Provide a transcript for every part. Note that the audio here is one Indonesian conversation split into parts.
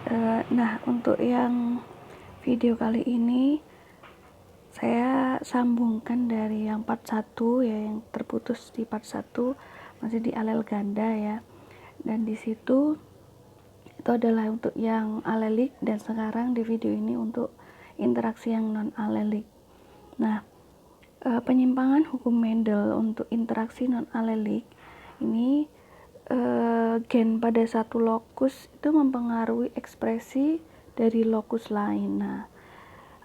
Nah, untuk yang video kali ini saya sambungkan dari yang part 1 ya, yang terputus di part 1 masih di alel ganda ya. Dan di situ itu adalah untuk yang alelik, dan sekarang di video ini untuk interaksi yang non alelik. Nah, penyimpangan hukum Mendel untuk interaksi non alelik ini, gen pada satu lokus itu mempengaruhi ekspresi dari lokus lain. Nah,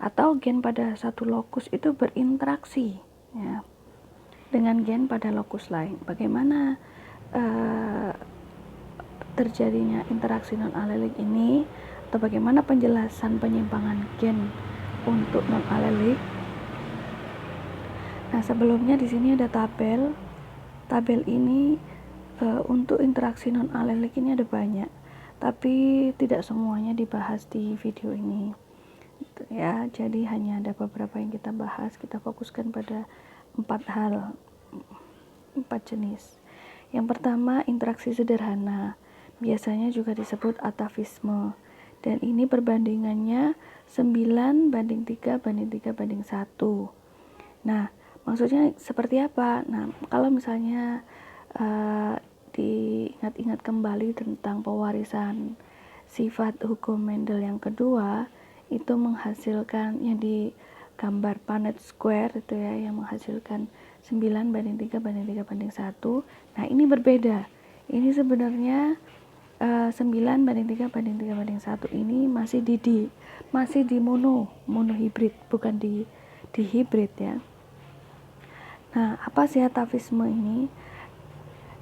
atau gen pada satu lokus itu berinteraksi ya dengan gen pada lokus lain. Bagaimana terjadinya interaksi non alelik ini, atau bagaimana penjelasan penyimpangan gen untuk non alelik? Nah, sebelumnya di sini ada tabel. Tabel ini untuk interaksi non alelik ini ada banyak, tapi tidak semuanya dibahas di video ini. Gitu ya, jadi hanya ada beberapa yang kita bahas. Kita fokuskan pada 4 jenis. Yang pertama, interaksi sederhana, biasanya juga disebut atavisme, dan ini perbandingannya 9:3:3:1. Nah, maksudnya seperti apa? Nah, kalau misalnya diingat-ingat kembali tentang pewarisan sifat hukum Mendel yang kedua, itu menghasilkan yang di gambar Punnett square itu ya, yang menghasilkan 9:3:3:1. Nah, ini berbeda. Ini sebenarnya 9:3:3:1 ini masih di mono hibrid, bukan di hibrid ya. Nah, apa sih atavisme ini?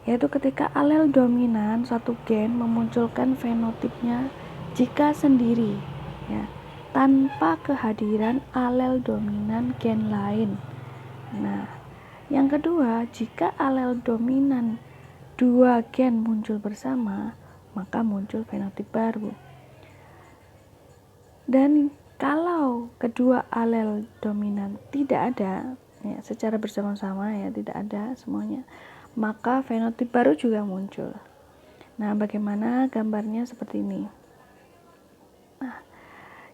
Yaitu ketika alel dominan suatu gen memunculkan fenotipnya jika sendiri ya, tanpa kehadiran alel dominan gen lain. Nah, yang kedua, jika alel dominan dua gen muncul bersama, maka muncul fenotip baru. Dan kalau kedua alel dominan tidak ada ya, secara bersama-sama ya, tidak ada semuanya, maka fenotip baru juga muncul. Nah, bagaimana gambarnya seperti ini? Nah,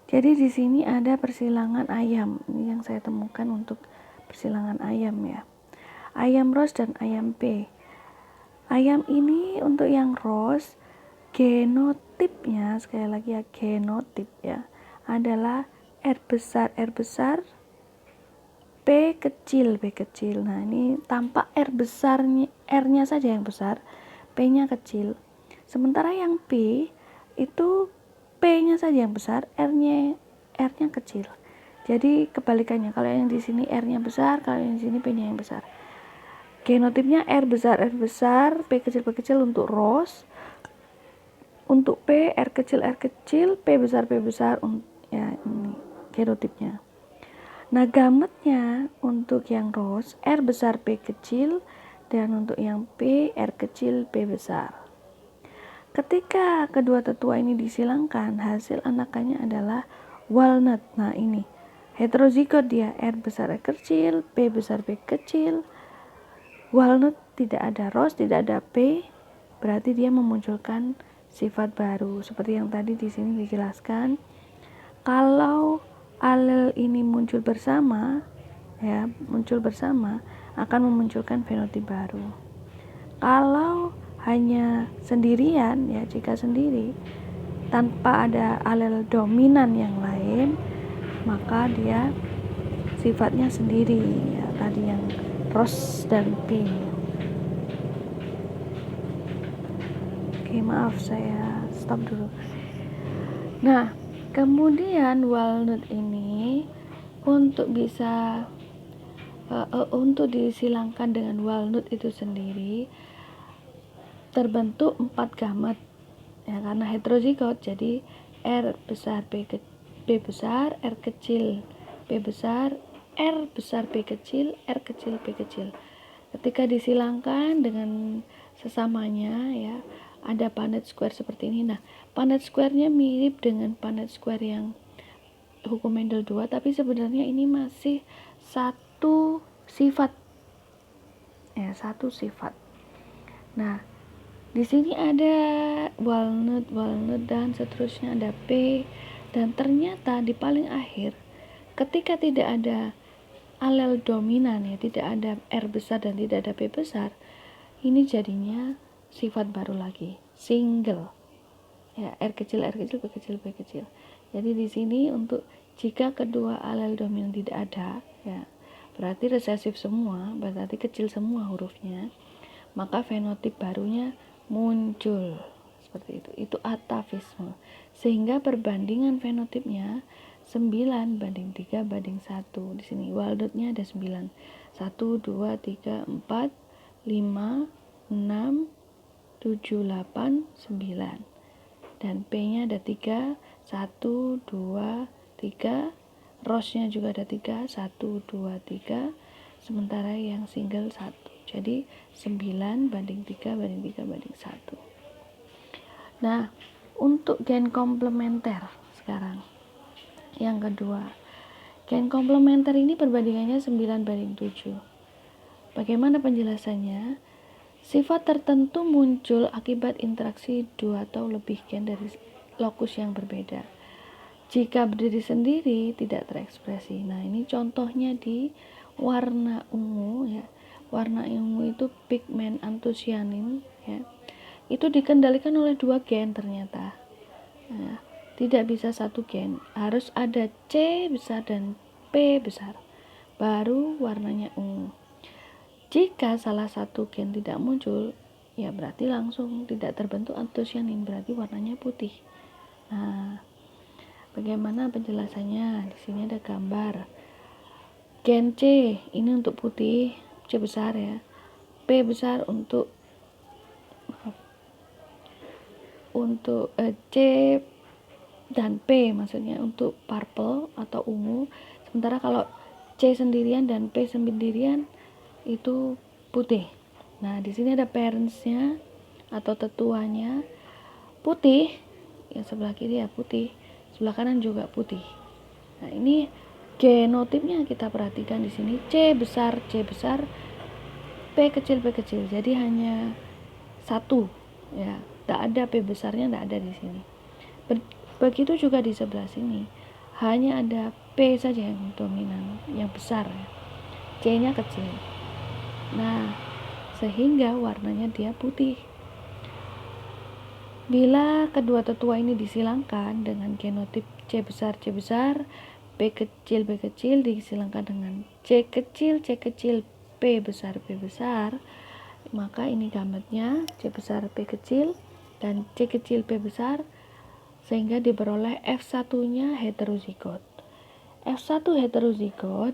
jadi di sini ada persilangan ayam. Ini yang saya temukan untuk persilangan ayam ya. Ayam ros dan ayam P. Ayam ini untuk yang ros, genotipnya, sekali lagi ya, genotip ya, adalah R besar, P kecil. Nah, ini tampak R besarnya, R-nya saja yang besar, P-nya kecil. Sementara yang P itu P-nya saja yang besar, R-nya kecil. Jadi kebalikannya, kalau yang di sini R-nya besar, kalau yang di sini P-nya yang besar. Genotipnya R besar, P kecil untuk ros. Untuk P, R kecil, P besar ya, ini genotipnya. Nah, gametnya untuk yang ros, R besar, P kecil, dan untuk yang P, R kecil, P besar. Ketika kedua tetua ini disilangkan, hasil anakannya adalah walnut. Nah, ini heterozigot dia, R besar, R kecil, P besar, P kecil. Walnut tidak ada ros, tidak ada P, berarti dia memunculkan sifat baru. Seperti yang tadi di sini dijelaskan, kalau alel ini muncul bersama akan memunculkan fenotip baru. Kalau hanya sendirian ya, jika sendiri tanpa ada alel dominan yang lain, maka dia sifatnya sendiri ya, tadi yang ros dan P. Oke, maaf, saya stop dulu. Nah, kemudian walnut ini untuk bisa untuk disilangkan dengan walnut itu sendiri terbentuk 4 gamet ya, karena heterozigot. Jadi R besar, P besar, R kecil, P besar, R besar, P kecil, R kecil, P kecil. Ketika disilangkan dengan sesamanya ya, ada Punnett square seperti ini. Nah, Punnett square-nya mirip dengan Punnett square yang hukum Mendel 2, tapi sebenarnya ini masih satu sifat. Nah, Di sini ada walnut dan seterusnya, ada P, dan ternyata di paling akhir ketika tidak ada alel dominan, ya, tidak ada R besar dan tidak ada P besar, ini jadinya sifat baru lagi, single. Ya, R kecil, P kecil, P kecil. Jadi di sini untuk jika kedua alel dominan tidak ada, ya, berarti resesif semua, berarti kecil semua hurufnya, maka fenotip barunya muncul. Seperti itu. Itu atavisme. Sehingga perbandingan fenotipnya 9:3:1. Di sini walnutnya ada 9. 1, 2, 3, 4, 5, 6, 7, 8, 9. Dan P-nya ada 3, 1, 2, 3. Rose-nya juga ada 3, 1, 2, 3. Sementara yang single 1. Jadi 9:3:1. Nah, untuk gen komplementer sekarang yang kedua, gen komplementer ini perbandingannya 9:7. Bagaimana penjelasannya? Sifat tertentu muncul akibat interaksi dua atau lebih gen dari lokus yang berbeda. Jika berdiri sendiri tidak terekspresi. Nah, ini contohnya di warna ungu, ya. Warna ungu itu pigmen antosianin, ya. Itu dikendalikan oleh 2 gen ternyata. Nah, tidak bisa 1 gen, harus ada C besar dan P besar, baru warnanya ungu. Jika salah satu gen tidak muncul, ya berarti langsung tidak terbentuk antosianin, berarti warnanya putih. Nah, bagaimana penjelasannya? Di sini ada gambar. Gen C ini untuk putih, C besar, ya. P besar untuk C dan P, maksudnya untuk purple atau ungu. Sementara kalau C sendirian dan P sendirian itu putih. Nah, di sini ada parentsnya atau tetuanya putih, yang sebelah kiri ya putih, sebelah kanan juga putih. Nah, ini genotipnya kita perhatikan di sini, C besar, P kecil. Jadi hanya satu, ya. Tidak ada P besarnya, tidak ada di sini. Begitu juga di sebelah sini, hanya ada P saja yang dominan, yang besar, ya. C-nya kecil. Nah, sehingga warnanya dia putih. Bila kedua tetua ini disilangkan dengan genotip C besar, P kecil disilangkan dengan C kecil, P besar, maka ini gambarnya C besar, P kecil, dan C kecil, P besar, sehingga diperoleh F1-nya heterozigot. F1 heterozigot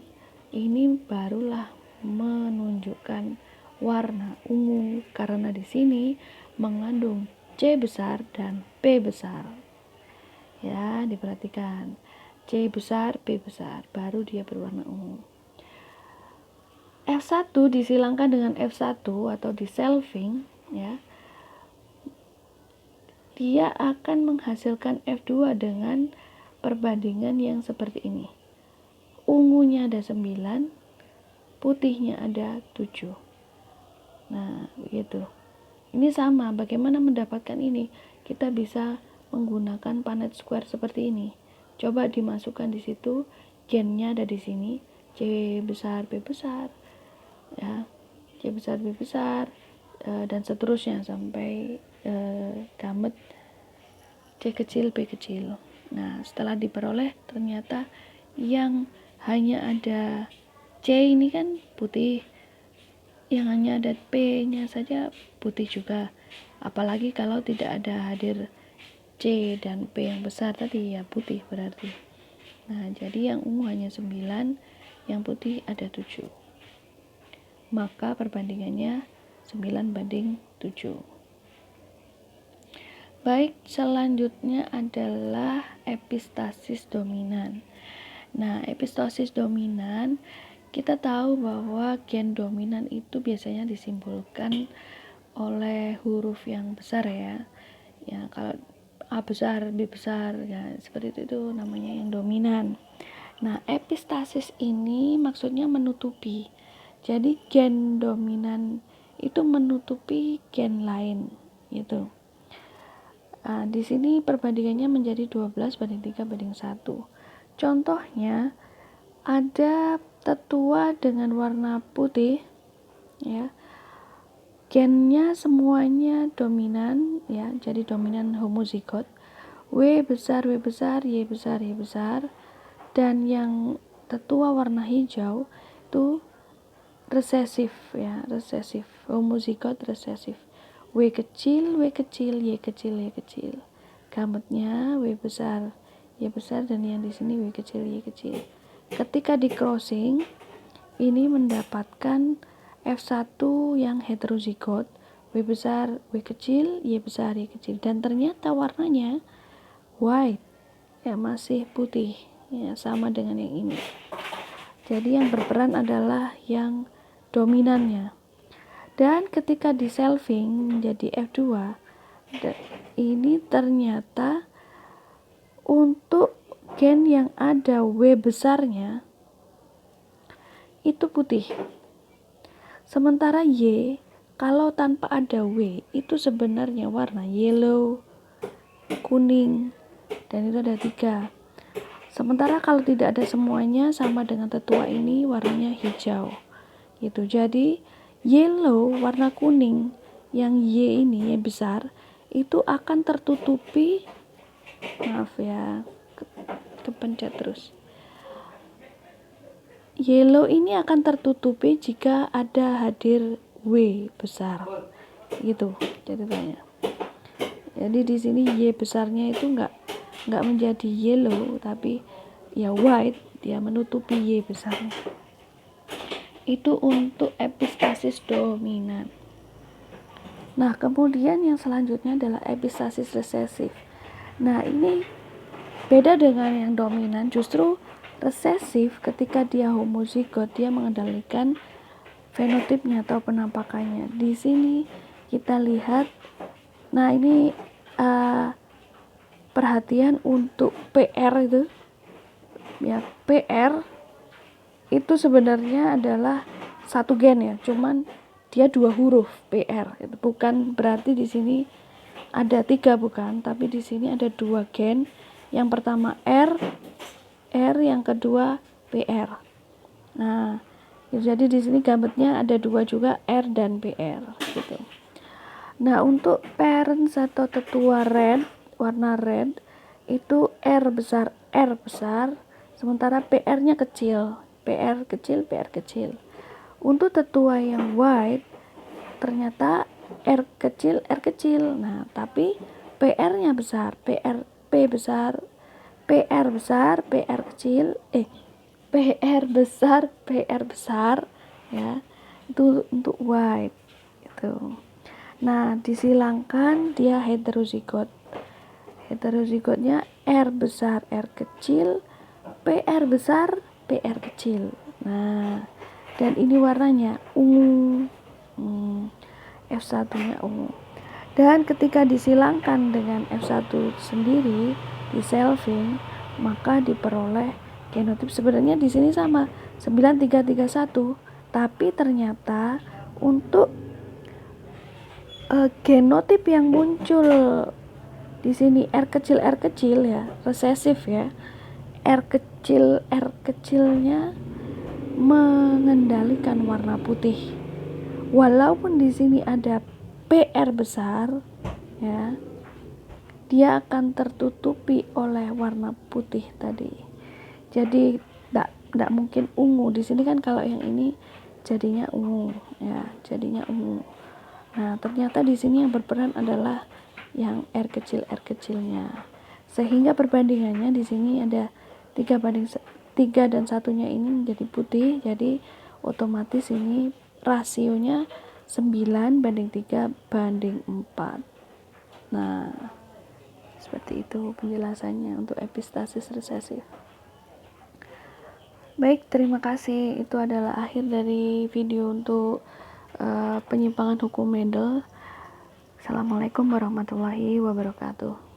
ini barulah menunjukkan warna ungu karena di sini mengandung C besar dan P besar. Ya, diperhatikan. C besar, P besar, baru dia berwarna ungu. F1 disilangkan dengan F1 atau diselving, ya. Dia akan menghasilkan F2 dengan perbandingan yang seperti ini. Ungunya ada 9, putihnya ada 7. Nah, begitu. Ini sama, bagaimana mendapatkan ini? Kita bisa menggunakan Punnett square seperti ini. Coba dimasukkan di situ, gennya ada di sini, C besar, P besar, ya, C besar, B besar, dan seterusnya sampai gamet C kecil, P kecil. Nah, setelah diperoleh ternyata yang hanya ada C ini kan putih, yang hanya ada P-nya saja putih juga. Apalagi kalau tidak ada hadir C dan P yang besar tadi, ya putih berarti. Nah, jadi yang ungu hanya 9, yang putih ada 7. Maka perbandingannya 9:7. Baik, selanjutnya adalah epistasis dominan. Nah, epistasis dominan, kita tahu bahwa gen dominan itu biasanya disimbolkan oleh huruf yang besar, ya. Ya, kalau A besar, B besar, ya seperti itu namanya yang dominan. Nah, epistasis ini maksudnya menutupi. Jadi gen dominan itu menutupi gen lain. gitu. Di sini perbandingannya menjadi 12:3:1. Contohnya ada tetua dengan warna putih ya. Gennya semuanya dominan ya, jadi dominan homozigot. W besar, Y besar, Y besar. Dan yang tetua warna hijau itu resesif ya, resesif, homozigot resesif. W kecil, Y kecil. Gametnya W besar, Y besar, dan yang di sini W kecil, Y kecil. Ketika di crossing, ini mendapatkan F1 yang heterozigot, W besar, Y kecil, Y besar, Y kecil. Dan ternyata warnanya white, ya masih putih, ya sama dengan yang ini. Jadi yang berperan adalah yang dominannya. Dan ketika di selving menjadi F2, ini ternyata untuk gen yang ada W besarnya itu putih. Sementara Y kalau tanpa ada W itu sebenarnya warna yellow, kuning, dan itu ada 3. Sementara kalau tidak ada semuanya, sama dengan tetua ini warnanya hijau gitu. Jadi yellow warna kuning yang Y ini Y besar itu akan tertutupi, maaf ya kepencet terus, yellow ini akan tertutupi jika ada hadir W besar gitu ceritanya. Jadi di sini Y besarnya itu enggak menjadi yellow tapi ya white, dia menutupi Y besarnya. Itu untuk epistasis dominan. Nah, kemudian yang selanjutnya adalah epistasis resesif. Nah, ini beda dengan yang dominan. Justru resesif ketika dia homozigot, dia mengendalikan fenotipnya atau penampakannya. Di sini kita lihat, nah ini perhatian untuk PR itu ya, PR itu sebenarnya adalah satu gen ya, cuman dia 2 huruf PR. Itu bukan berarti di sini ada 3, bukan, tapi di sini ada 2 gen. Yang pertama R, yang kedua PR. Nah, jadi di sini gametnya ada 2 juga, R dan PR gitu. Nah, untuk parents atau tetua red, warna red itu R besar, sementara PR-nya kecil, PR kecil. Untuk tetua yang white ternyata R kecil. Nah, tapi PR-nya besar, P besar, PR besar, PR kecil, PR besar ya. Itu untuk white itu. Nah, disilangkan dia heterozigot. Heterozigotnya R besar, R kecil, PR besar, PR kecil. Nah, dan ini warnanya ungu. F1-nya ungu. Dan ketika disilangkan dengan F1 sendiri di selving, maka diperoleh genotip sebenarnya di sini sama 9331, tapi ternyata untuk genotip yang muncul di sini R kecil ya, resesif ya. R kecilnya mengendalikan warna putih. Walaupun di sini ada PR besar ya, dia akan tertutupi oleh warna putih tadi. Jadi tidak mungkin ungu. Di sini kan kalau yang ini jadinya ungu ya, jadinya ungu. Nah, ternyata di sini yang berperan adalah yang R kecilnya. Sehingga perbandingannya di sini ada 3 dan 1-nya ini menjadi putih. Jadi otomatis ini rasionya 9:3:4. Nah, seperti itu penjelasannya untuk epistasis resesif. Baik, terima kasih. Itu adalah akhir dari video untuk penyimpangan hukum Mendel. Assalamualaikum warahmatullahi wabarakatuh.